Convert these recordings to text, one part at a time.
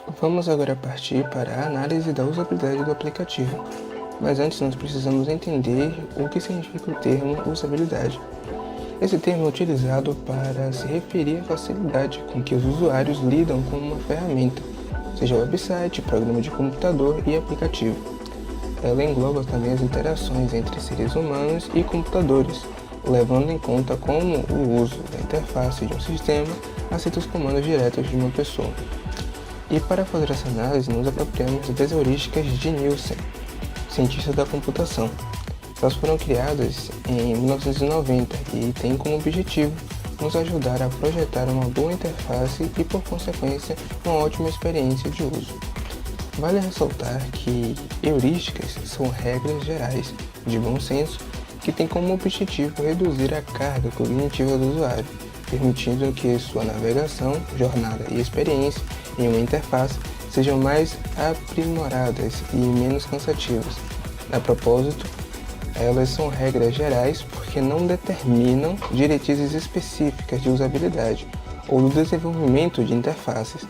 Vamos agora partir para a análise da usabilidade do aplicativo, mas antes nós precisamos entender o que significa o termo usabilidade. Esse termo é utilizado para se referir à facilidade com que os usuários lidam com uma ferramenta, seja website, programa de computador e aplicativo. Ela engloba também as interações entre seres humanos e computadores, levando em conta como o uso da interface de um sistema aceita os comandos diretos de uma pessoa. E para fazer essa análise, nos apropriamos das heurísticas de Nielsen, cientista da computação. Elas foram criadas em 1990 e têm como objetivo nos ajudar a projetar uma boa interface e, por consequência, uma ótima experiência de uso. Vale ressaltar que heurísticas são regras gerais de bom senso que têm como objetivo reduzir a carga cognitiva do usuário, permitindo que sua navegação, jornada e experiência em uma interface sejam mais aprimoradas e menos cansativas. A propósito, elas são regras gerais porque não determinam diretrizes específicas de usabilidade ou do desenvolvimento de interfaces.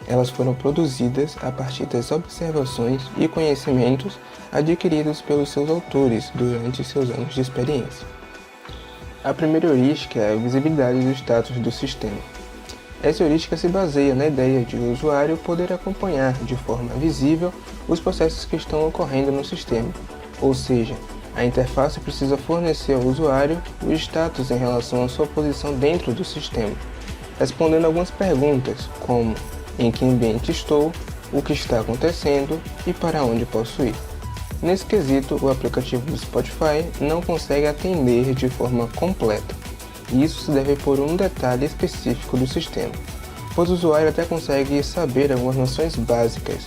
Elas foram produzidas a partir das observações e conhecimentos adquiridos pelos seus autores durante seus anos de experiência. A primeira heurística é a visibilidade do status do sistema. Essa heurística se baseia na ideia de o usuário poder acompanhar de forma visível os processos que estão ocorrendo no sistema, ou seja, a interface precisa fornecer ao usuário o status em relação à sua posição dentro do sistema, respondendo algumas perguntas como em que ambiente estou, o que está acontecendo e para onde posso ir. Nesse quesito, o aplicativo do Spotify não consegue atender de forma completa, e isso se deve por um detalhe específico do sistema, pois o usuário até consegue saber algumas noções básicas,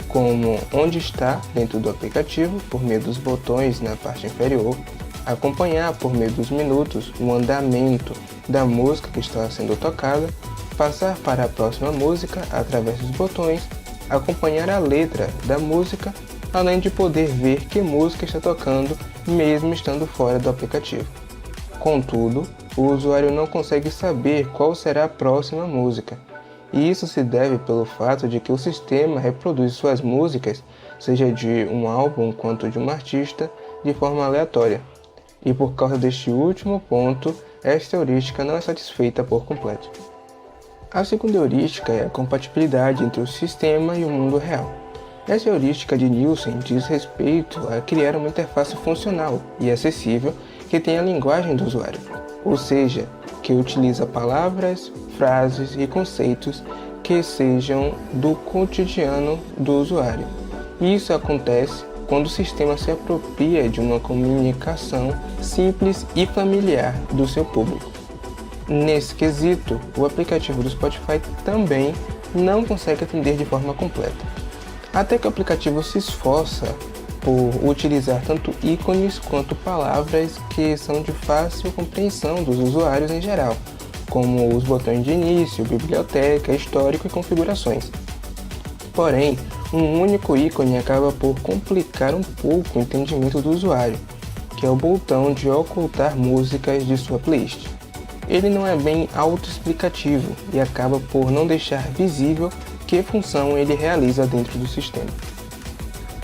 como onde está dentro do aplicativo por meio dos botões na parte inferior, acompanhar por meio dos minutos o andamento da música que está sendo tocada, passar para a próxima música através dos botões, acompanhar a letra da música, além de poder ver que música está tocando mesmo estando fora do aplicativo. Contudo, o usuário não consegue saber qual será a próxima música, e isso se deve pelo fato de que o sistema reproduz suas músicas, seja de um álbum quanto de um artista, de forma aleatória. E por causa deste último ponto, esta heurística não é satisfeita por completo. A segunda heurística é a compatibilidade entre o sistema e o mundo real. Essa heurística de Nielsen diz respeito a criar uma interface funcional e acessível que tenha a linguagem do usuário, ou seja, que utiliza palavras, frases e conceitos que sejam do cotidiano do usuário. E isso acontece quando o sistema se apropria de uma comunicação simples e familiar do seu público. Nesse quesito, o aplicativo do Spotify também não consegue atender de forma completa. Até que o aplicativo se esforça por utilizar tanto ícones quanto palavras que são de fácil compreensão dos usuários em geral, como os botões de início, biblioteca, histórico e configurações. Porém, um único ícone acaba por complicar um pouco o entendimento do usuário, que é o botão de ocultar músicas de sua playlist. Ele não é bem autoexplicativo e acaba por não deixar visível que função ele realiza dentro do sistema.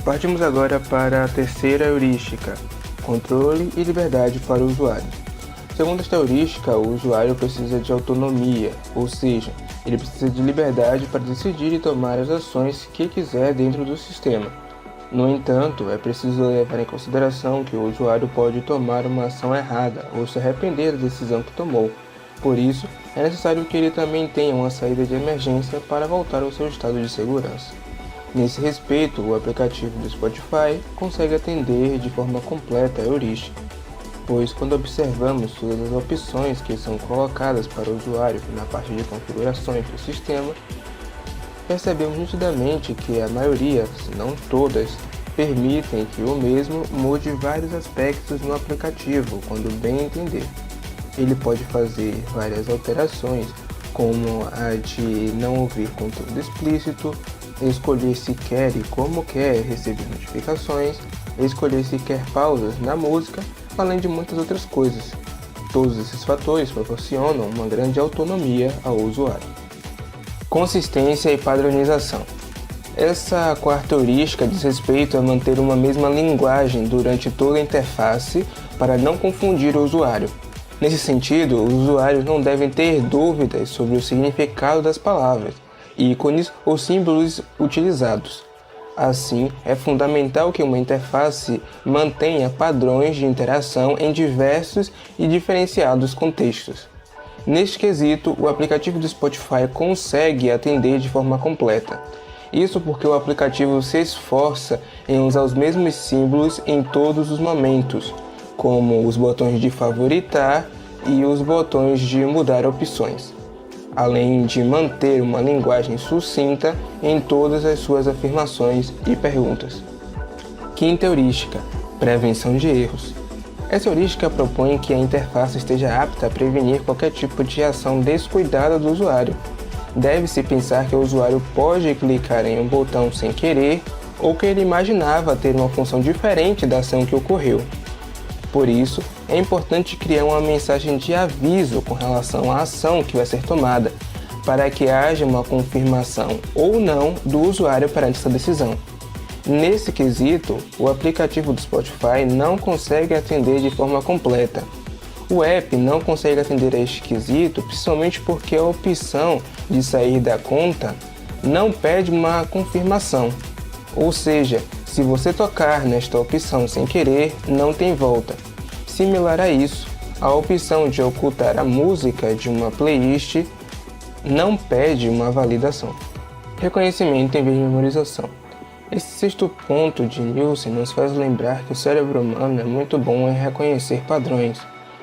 Partimos agora para a terceira heurística, controle e liberdade para o usuário. Segundo esta heurística, o usuário precisa de autonomia, ou seja, ele precisa de liberdade para decidir e tomar as ações que quiser dentro do sistema. No entanto, é preciso levar em consideração que o usuário pode tomar uma ação errada ou se arrepender da decisão que tomou. Por isso, é necessário que ele também tenha uma saída de emergência para voltar ao seu estado de segurança. Nesse respeito, o aplicativo do Spotify consegue atender de forma completa a heurística, pois quando observamos todas as opções que são colocadas para o usuário na parte de configurações do sistema, percebemos nitidamente que a maioria, se não todas, permitem que o mesmo mude vários aspectos no aplicativo quando bem entender. Ele pode fazer várias alterações, como a de não ouvir conteúdo explícito, escolher se quer e como quer receber notificações, escolher se quer pausas na música, além de muitas outras coisas. Todos esses fatores proporcionam uma grande autonomia ao usuário. Consistência e padronização. Essa quarta heurística diz respeito a manter uma mesma linguagem durante toda a interface para não confundir o usuário. Nesse sentido, os usuários não devem ter dúvidas sobre o significado das palavras, ícones ou símbolos utilizados. Assim, é fundamental que uma interface mantenha padrões de interação em diversos e diferenciados contextos. Neste quesito, o aplicativo do Spotify consegue atender de forma completa. Isso porque o aplicativo se esforça em usar os mesmos símbolos em todos os momentos, como os botões de favoritar e os botões de mudar opções, além de manter uma linguagem sucinta em todas as suas afirmações e perguntas. Quinta heurística: prevenção de erros. Essa heurística propõe que a interface esteja apta a prevenir qualquer tipo de ação descuidada do usuário. Deve-se pensar que o usuário pode clicar em um botão sem querer ou que ele imaginava ter uma função diferente da ação que ocorreu. Por isso, é importante criar uma mensagem de aviso com relação à ação que vai ser tomada, para que haja uma confirmação ou não do usuário perante essa decisão. Nesse quesito, o aplicativo do Spotify não consegue atender de forma completa. O app não consegue atender a este quesito, principalmente porque a opção de sair da conta não pede uma confirmação. Ou seja, se você tocar nesta opção sem querer, não tem volta. Similar a isso, a opção de ocultar a música de uma playlist não pede uma validação. Reconhecimento em vez de memorização. Esse sexto ponto de Nielsen nos faz lembrar que o cérebro humano é muito bom em reconhecer padrões.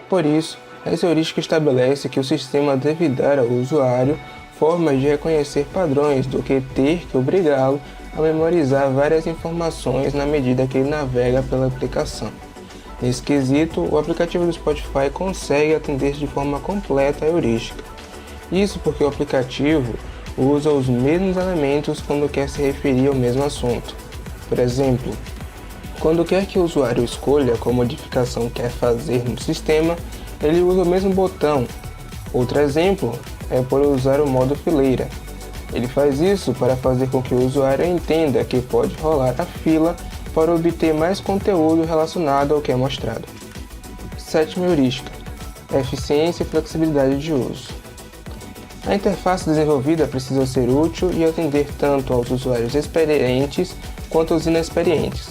Por isso, essa heurística estabelece que o sistema deve dar ao usuário formas de reconhecer padrões do que ter que obrigá-lo a memorizar várias informações na medida que ele navega pela aplicação. Nesse quesito, o aplicativo do Spotify consegue atender de forma completa a heurística. Isso porque o aplicativo usa os mesmos elementos quando quer se referir ao mesmo assunto. Por exemplo, quando quer que o usuário escolha qual modificação quer fazer no sistema, ele usa o mesmo botão. Outro exemplo é por usar o modo fileira. Ele faz isso para fazer com que o usuário entenda que pode rolar a fila para obter mais conteúdo relacionado ao que é mostrado. Sétima heurística: eficiência e flexibilidade de uso. A interface desenvolvida precisa ser útil e atender tanto aos usuários experientes quanto aos inexperientes.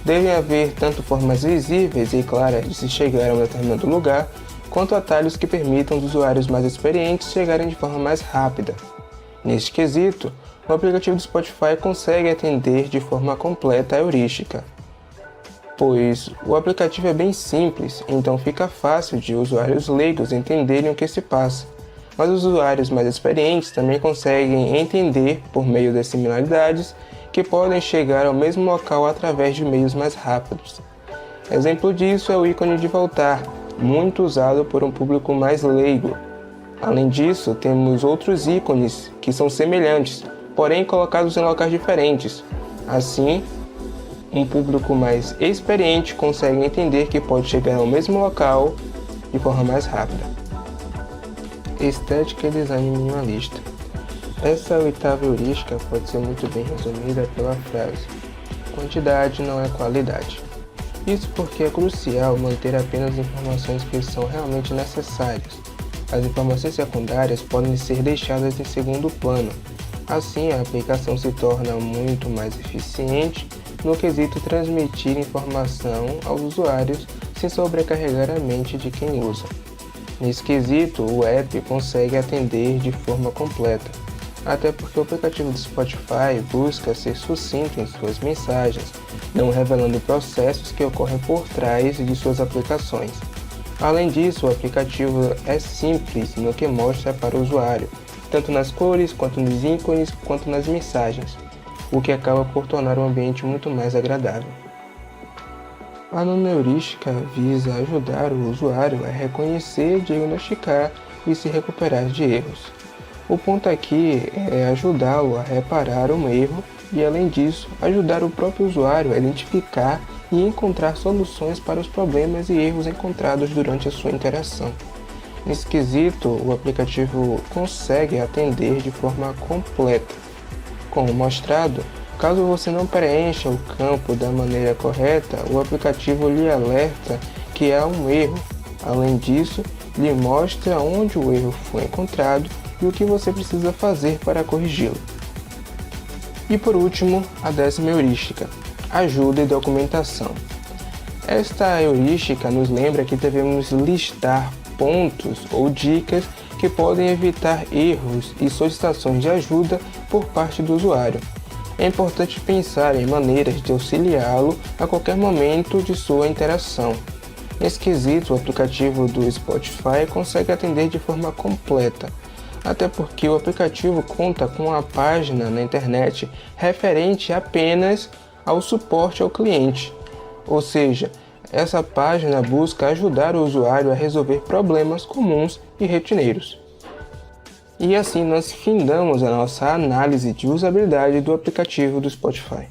Devem haver tanto formas visíveis e claras de se chegar a um determinado lugar, quanto atalhos que permitam os usuários mais experientes chegarem de forma mais rápida. Neste quesito, o aplicativo do Spotify consegue atender de forma completa a heurística, pois o aplicativo é bem simples, então fica fácil de usuários leigos entenderem o que se passa, mas os usuários mais experientes também conseguem entender, por meio das similaridades, que podem chegar ao mesmo local através de meios mais rápidos. Exemplo disso é o ícone de voltar, muito usado por um público mais leigo. Além disso, temos outros ícones que são semelhantes, porém colocados em locais diferentes. Assim, um público mais experiente consegue entender que pode chegar ao mesmo local de forma mais rápida. Estética e design minimalista. Essa oitava heurística pode ser muito bem resumida pela frase: quantidade não é qualidade. Isso porque é crucial manter apenas informações que são realmente necessárias. As informações secundárias podem ser deixadas em segundo plano. Assim, a aplicação se torna muito mais eficiente no quesito transmitir informação aos usuários sem sobrecarregar a mente de quem usa. Nesse quesito, o app consegue atender de forma completa, até porque o aplicativo do Spotify busca ser sucinto em suas mensagens, não revelando processos que ocorrem por trás de suas aplicações. Além disso, o aplicativo é simples no que mostra para o usuário, tanto nas cores, quanto nos ícones, quanto nas mensagens, o que acaba por tornar o ambiente muito mais agradável. A nona heurística visa ajudar o usuário a reconhecer, diagnosticar e se recuperar de erros. O ponto aqui é ajudá-lo a reparar um erro e, além disso, ajudar o próprio usuário a identificar e encontrar soluções para os problemas e erros encontrados durante a sua interação. Nesse quesito, o aplicativo consegue atender de forma completa, Como mostrado, caso você não preencha o campo da maneira correta, o aplicativo lhe alerta que há um erro. Além disso, lhe mostra onde o erro foi encontrado e o que você precisa fazer para corrigi-lo. E por último, a 10ª heurística: ajuda e documentação. Esta heurística nos lembra que devemos listar pontos ou dicas que podem evitar erros e solicitações de ajuda por parte do usuário. É importante pensar em maneiras de auxiliá-lo a qualquer momento de sua interação. Nesse quesito, o aplicativo do Spotify consegue atender de forma completa, até porque o aplicativo conta com uma página na internet referente apenas ao suporte ao cliente. Ou seja, essa página busca ajudar o usuário a resolver problemas comuns e rotineiros. E assim nós findamos a nossa análise de usabilidade do aplicativo do Spotify.